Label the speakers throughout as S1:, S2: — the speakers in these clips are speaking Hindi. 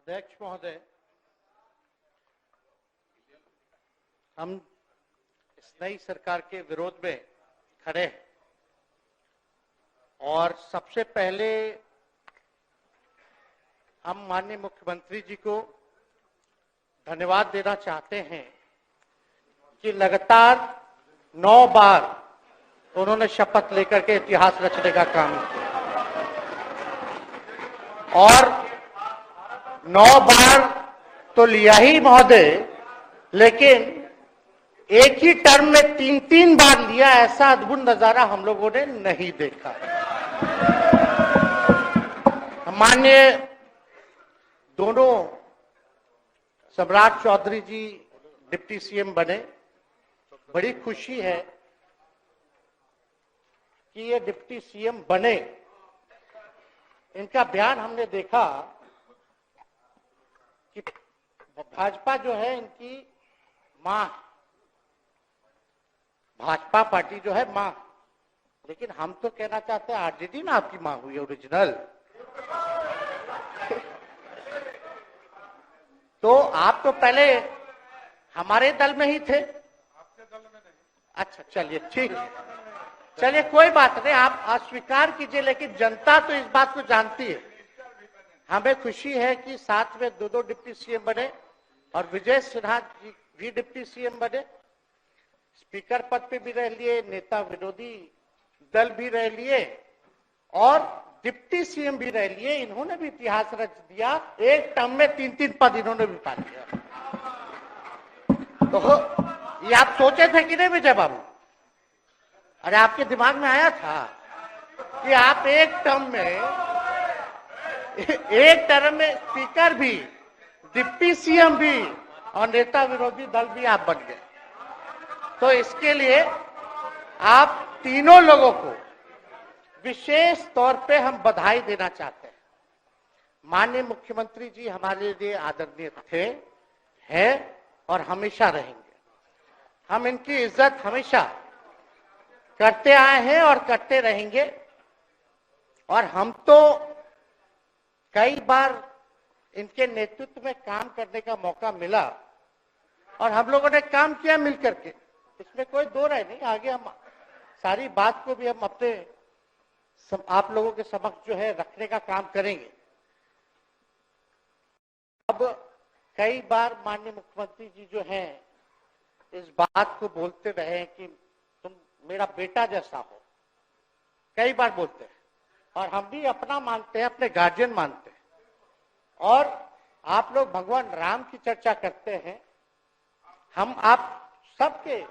S1: अध्यक्ष महोदय, हम इस नई सरकार के विरोध में खड़े हैं और सबसे पहले हम माननीय मुख्यमंत्री जी को धन्यवाद देना चाहते हैं कि लगातार 9 बार उन्होंने शपथ लेकर के इतिहास रचने का काम किया और 9 बार तो लिया ही महोदय, लेकिन एक ही टर्म में 3-3 बार लिया, ऐसा अद्भुत नजारा हम लोगों ने नहीं देखा। माननीय दोनों सम्राट चौधरी जी डिप्टी सीएम बने, बड़ी खुशी है कि ये डिप्टी सीएम बने। इनका बयान हमने देखा कि भाजपा जो है इनकी मां, भाजपा पार्टी जो है मां, लेकिन हम तो कहना चाहते हैं आरजेडी में आपकी मां हुई ओरिजिनल। तो आप तो पहले हमारे दल में ही थे। आपके दल में नहीं। अच्छा, चलिए ठीक है, चलिए कोई बात नहीं, आप अस्वीकार कीजिए, लेकिन जनता तो इस बात को जानती है। हमें खुशी है कि साथ में 2 डिप्टी सीएम बने और विजय सिन्हा जी भी डिप्टी सीएम बने, स्पीकर पद पे भी रह लिए, नेता विरोधी दल भी रह लिए और डिप्टी सीएम भी रह लिए। इन्होंने भी इतिहास रच दिया, एक टर्म में 3-3 पद इन्होंने भी पा लिया। तो ये आप सोचे थे कि नहीं विजय बाबू? अरे आपके दिमाग में आया था कि आप एक टर्म में स्पीकर भी, डिप्टी सीएम भी और नेता विरोधी दल भी आप बन गए। तो इसके लिए आप तीनों लोगों को विशेष तौर पे हम बधाई देना चाहते हैं। माननीय मुख्यमंत्री जी हमारे लिए आदरणीय थे, हैं और हमेशा रहेंगे। हम इनकी इज्जत हमेशा करते आए हैं और करते रहेंगे। और हम तो कई बार इनके नेतृत्व में काम करने का मौका मिला और हम लोगों ने काम किया मिलकर के, इसमें कोई दो राय नहीं। आगे हम सारी बात को भी हम अपने आप लोगों के समक्ष जो है रखने का काम करेंगे। अब कई बार माननीय मुख्यमंत्री जी जो हैं इस बात को बोलते रहे कि तुम मेरा बेटा जैसा हो, कई बार बोलते हैं और हम भी अपना मानते हैं, अपने गार्जियन मानते हैं। और आप लोग भगवान राम की चर्चा करते हैं, हम आप सबके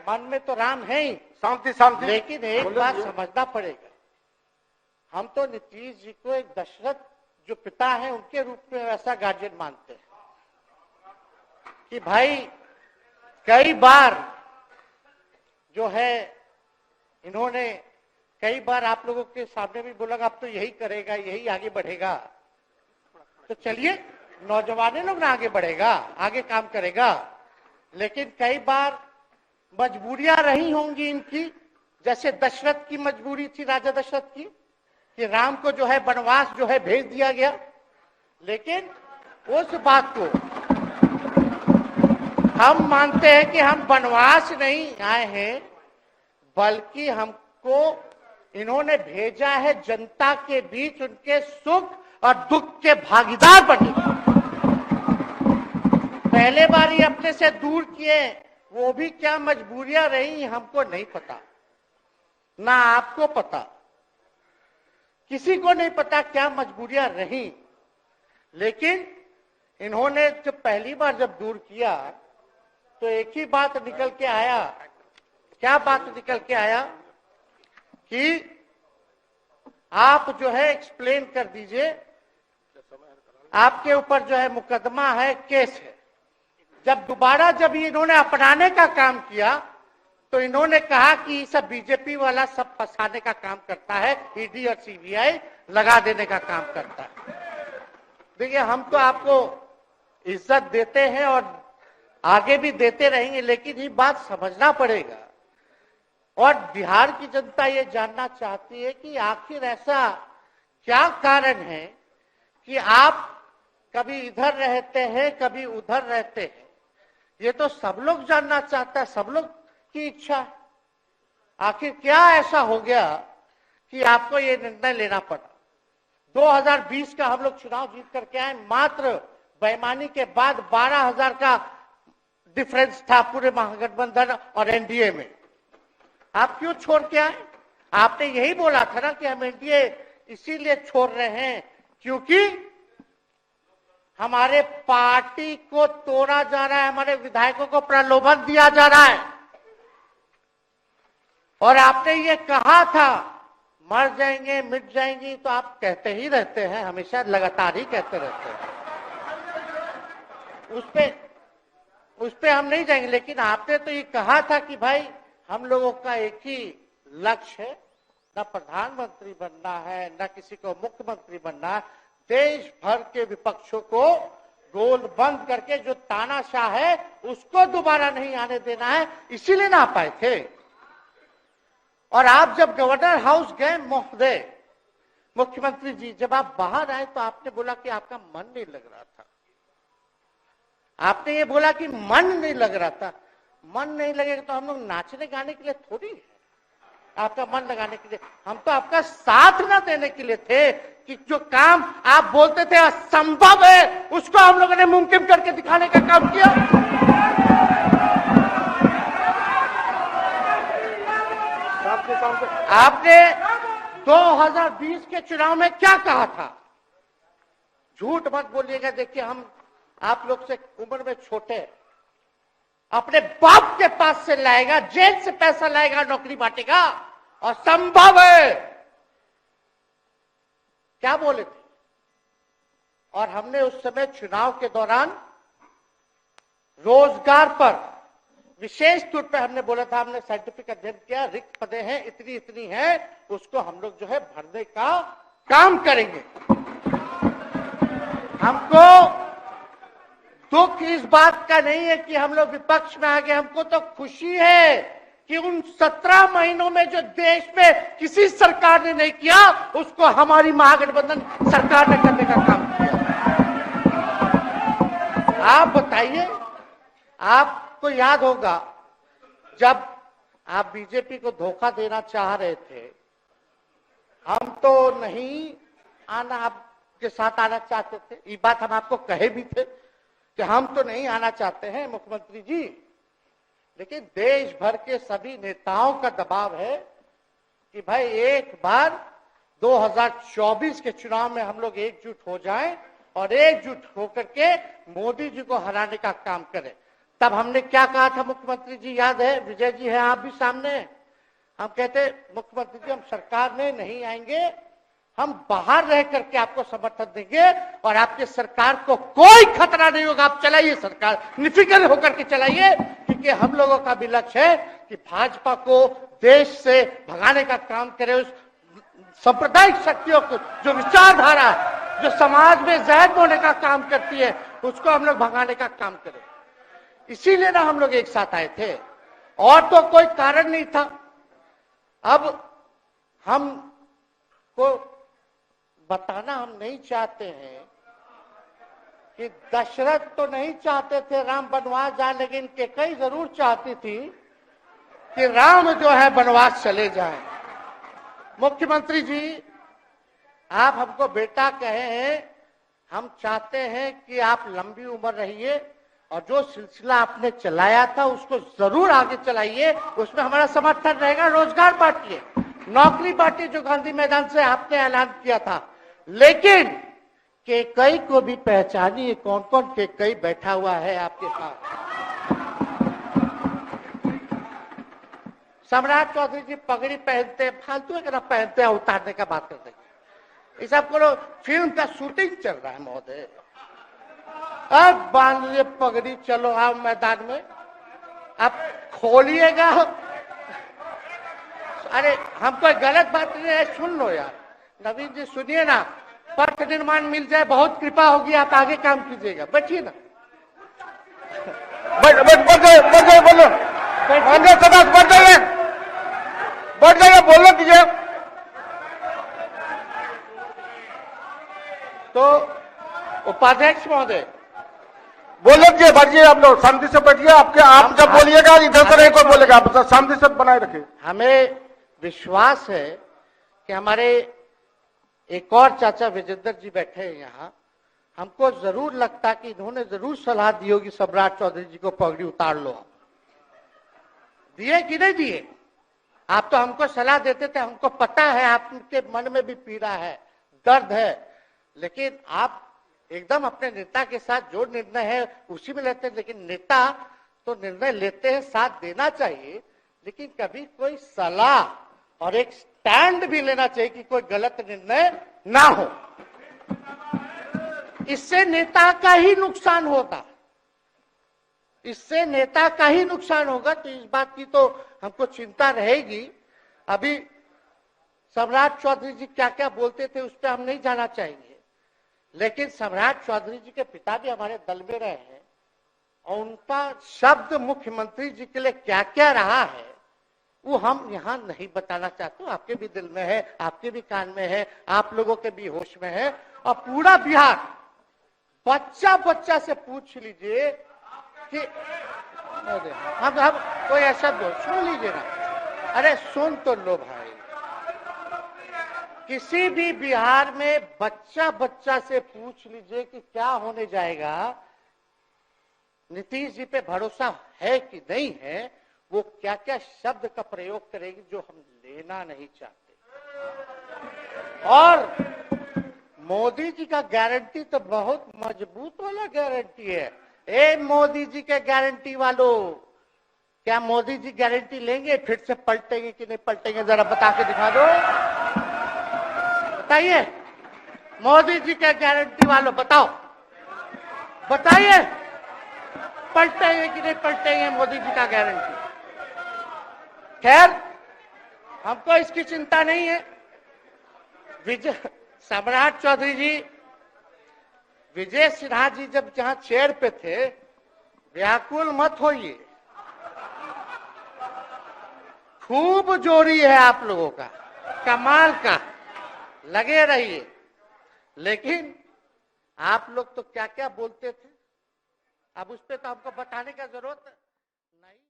S1: मन में तो राम है ही, शांति, लेकिन एक बात समझना पड़ेगा, हम तो नीतीश जी को एक दशरथ जो पिता है उनके रूप में वैसा गार्जियन मानते हैं कि भाई कई बार जो है इन्होंने कई बार आप लोगों के सामने भी बोला अब तो यही करेगा, यही आगे बढ़ेगा। तो चलिए नौजवान लोग ना आगे बढ़ेगा, आगे काम करेगा, लेकिन कई बार मजबूरियां रही होंगी इनकी, जैसे दशरथ की मजबूरी थी, राजा दशरथ की, कि राम को जो है वनवास जो है भेज दिया गया। लेकिन उस बात को हम मानते हैं कि हम वनवास नहीं आए हैं, बल्कि हमको इन्होंने भेजा है जनता के बीच उनके सुख और दुख के भागीदार बने। पहले बार ही अपने से दूर किए, वो भी क्या मजबूरियां रही हमको नहीं पता, ना आपको पता, किसी को नहीं पता क्या मजबूरियां रही। लेकिन इन्होंने जब पहली बार जब दूर किया तो एक ही बात निकल के आया। क्या बात निकल के आया कि आप जो है एक्सप्लेन कर दीजिए, आपके ऊपर जो है मुकदमा है, केस है। जब दोबारा जब इन्होंने अपनाने का काम किया तो इन्होंने कहा कि सब बीजेपी वाला सब फंसाने का काम करता है, ईडी और सीबीआई लगा देने का काम करता है। देखिए हम तो आपको इज्जत देते हैं और आगे भी देते रहेंगे, लेकिन ये बात समझना पड़ेगा। और बिहार की जनता ये जानना चाहती है कि आखिर ऐसा क्या कारण है कि आप कभी इधर रहते हैं, कभी उधर रहते हैं। ये तो सब लोग जानना चाहता है, सब लोग की इच्छा है। आखिर क्या ऐसा हो गया कि आपको ये निर्णय लेना पड़ा? 2020 का हम लोग चुनाव जीत करके आए, मात्र बेईमानी के बाद 12,000 का डिफरेंस था पूरे महागठबंधन और एनडीए में। आप क्यों छोड़ के आए? आपने यही बोला था ना कि हम एनडीए इसीलिए छोड़ रहे हैं क्योंकि हमारे पार्टी को तोड़ा जा रहा है, हमारे विधायकों को प्रलोभन दिया जा रहा है। और आपने ये कहा था मर जाएंगे, मिट जाएंगी, तो आप कहते ही रहते हैं, हमेशा लगातार ही कहते रहते हैं। उस पे हम नहीं जाएंगे, लेकिन आपने तो ये कहा था कि भाई हम लोगों का एक ही लक्ष्य है, न प्रधानमंत्री बनना है, न किसी को मुख्यमंत्री बनना है। देश भर के विपक्षों को गोल बंद करके जो तानाशाह है उसको दोबारा नहीं आने देना है, इसीलिए ना आ पाए थे। और आप जब गवर्नर हाउस गए महोदय, मुख्यमंत्री जी, जब आप बाहर आए तो आपने बोला कि आपका मन नहीं लग रहा था। आपने ये बोला कि मन नहीं लग रहा था। मन नहीं लगेगा तो हम लोग नाचने गाने के लिए थोड़ी है, आपका मन लगाने के लिए। हम तो आपका साथ ना देने के लिए थे कि जो काम आप बोलते थे असंभव है, उसको हम लोगों ने मुमकिन करके दिखाने का काम किया। आपने 2020 के चुनाव में क्या कहा था? झूठ मत बोलिएगा। देखिए, हम आप लोग से उम्र में छोटे, अपने बाप के पास से लाएगा, जेल से पैसा लाएगा, नौकरी बांटेगा, और संभव है, क्या बोले थे? और हमने उस समय चुनाव के दौरान रोजगार पर विशेष तौर पे हमने बोला था, हमने साइंटिफिक अध्ययन किया, रिक्त पदे हैं इतनी इतनी है, उसको हम लोग जो है भरने का काम करेंगे। हमको दुख इस बात का नहीं है कि हम लोग विपक्ष में आ गए, हमको तो खुशी है कि उन 17 महीनों में जो देश में किसी सरकार ने नहीं किया, उसको हमारी महागठबंधन सरकार ने करने का काम किया। आप बताइए, आपको याद होगा जब आप बीजेपी को धोखा देना चाह रहे थे, हम तो नहीं आना, आपके साथ आना चाहते थे। ये बात हम आपको कहे भी थे कि हम तो नहीं आना चाहते हैं मुख्यमंत्री जी, लेकिन देश भर के सभी नेताओं का दबाव है कि भाई एक बार 2024 के चुनाव में हम लोग एकजुट हो जाएं और एकजुट होकर के मोदी जी को हराने का काम करें। तब हमने क्या कहा था मुख्यमंत्री जी, याद है? विजय जी हैं, आप भी सामने। हम कहते मुख्यमंत्री जी, हम सरकार में नहीं आएंगे, हम बाहर रह करके आपको समर्थन देंगे और आपके सरकार को कोई खतरा नहीं होगा, आप चलाइए सरकार, निफिक्र होकर के चलाइए, क्योंकि हम लोगों का भी लक्ष्य है कि भाजपा को देश से भगाने का काम करे। उस सांप्रदायिक शक्तियों को, जो विचारधारा है, जो समाज में जहर बोने का काम करती है, उसको हम लोग भगाने का काम करें। इसीलिए ना हम लोग एक साथ आए थे, और तो कोई कारण नहीं था। अब हम को बताना हम नहीं चाहते हैं कि दशरथ तो नहीं चाहते थे राम वनवास जाए, लेकिन कैकेयी जरूर चाहती थी कि राम जो है वनवास चले जाएं। मुख्यमंत्री जी, आप हमको बेटा कहे हैं, हम चाहते हैं कि आप लंबी उम्र रहिए और जो सिलसिला आपने चलाया था उसको जरूर आगे चलाइए, उसमें हमारा समर्थन रहेगा। रोजगार बांटिए, नौकरी बांटिए, जो गांधी मैदान से आपने ऐलान किया था, लेकिन कैकेयी को भी पहचानिए, कौन कौन कैकेयी बैठा हुआ है आपके साथ। सम्राट चौधरी जी पगड़ी पहनते, फालतू है ना पहनते हैं, उतारने का बात करते हैं। इस सबको फिल्म का शूटिंग चल रहा है महोदय, अब बांध लिए पगड़ी, चलो आओ मैदान में, अब खोलिएगा। अरे हम कोई गलत बात नहीं है, सुन लो यार, नवीन जी सुनिए ना, पथ निर्माण मिल जाए, बहुत कृपा होगी, आप आगे काम कीजिएगा, बैठिए ना।
S2: बढ़ जाइए, बोलो कीजिए।
S1: तो उपाध्यक्ष महोदय,
S2: बोलो जी, बैठिए आप लोग, शांति से बैठिए। आप जब बोलिएगा इधर से नहीं कोई बोलेगा, आप शांति से बनाए रखिए।
S1: हमें विश्वास है कि हमारे एक और चाचा विजेंद्र जी बैठे हैं यहाँ, हमको जरूर लगता कि इन्होंने जरूर सलाह दी होगी सम्राट चौधरी जी को पगड़ी उतार लो। दिए कि नहीं दिए? आप तो हमको सलाह देते थे, हमको पता है आपके मन में भी पीड़ा है, दर्द है, लेकिन आप एकदम अपने नेता के साथ जो निर्णय है उसी में लेते हैं। लेकिन नेता तो निर्णय लेते हैं, साथ देना चाहिए, लेकिन कभी कोई सलाह और एक स्टैंड भी लेना चाहिए कि कोई गलत निर्णय ना हो। इससे नेता का ही नुकसान होगा, इससे नेता का ही नुकसान होगा। तो इस बात की तो हमको चिंता रहेगी। अभी सम्राट चौधरी जी क्या क्या बोलते थे उस पर हम नहीं जाना चाहेंगे, लेकिन सम्राट चौधरी जी के पिता भी हमारे दल में रहे हैं और उनका शब्द मुख्यमंत्री जी के लिए क्या क्या रहा है वो हम यहाँ नहीं बताना चाहते। आपके भी दिल में है, आपके भी कान में है, आप लोगों के भी होश में है, और पूरा बिहार बच्चा बच्चा से पूछ लीजिए कि हम कोई ऐसा बोल, सुन लीजिए ना, अरे सुन तो लो भाई। किसी भी बिहार में बच्चा बच्चा से पूछ लीजिए कि क्या होने जाएगा, नीतीश जी पे भरोसा है कि नहीं है, वो क्या क्या शब्द का प्रयोग करेगी जो हम लेना नहीं चाहते। और मोदी जी का गारंटी तो बहुत मजबूत वाला गारंटी है। ए मोदी जी के गारंटी वालों, क्या मोदी जी गारंटी लेंगे फिर से पलटेंगे कि नहीं पलटेंगे? जरा बता के दिखा दो, बताइए। मोदी जी के गारंटी वालों बताओ, बताइए पलटेंगे कि नहीं पलटेंगे मोदी जी का गारंटी? खैर, हमको इसकी चिंता नहीं है। सम्राट चौधरी जी, विजय सिन्हा जी जब जहां चेयर पे थे, व्याकुल मत होइए, खूब जोड़ी है आप लोगों का, कमाल का, लगे रहिए। लेकिन आप लोग तो क्या क्या बोलते थे, अब उस पर तो हमको बताने का जरूरत है।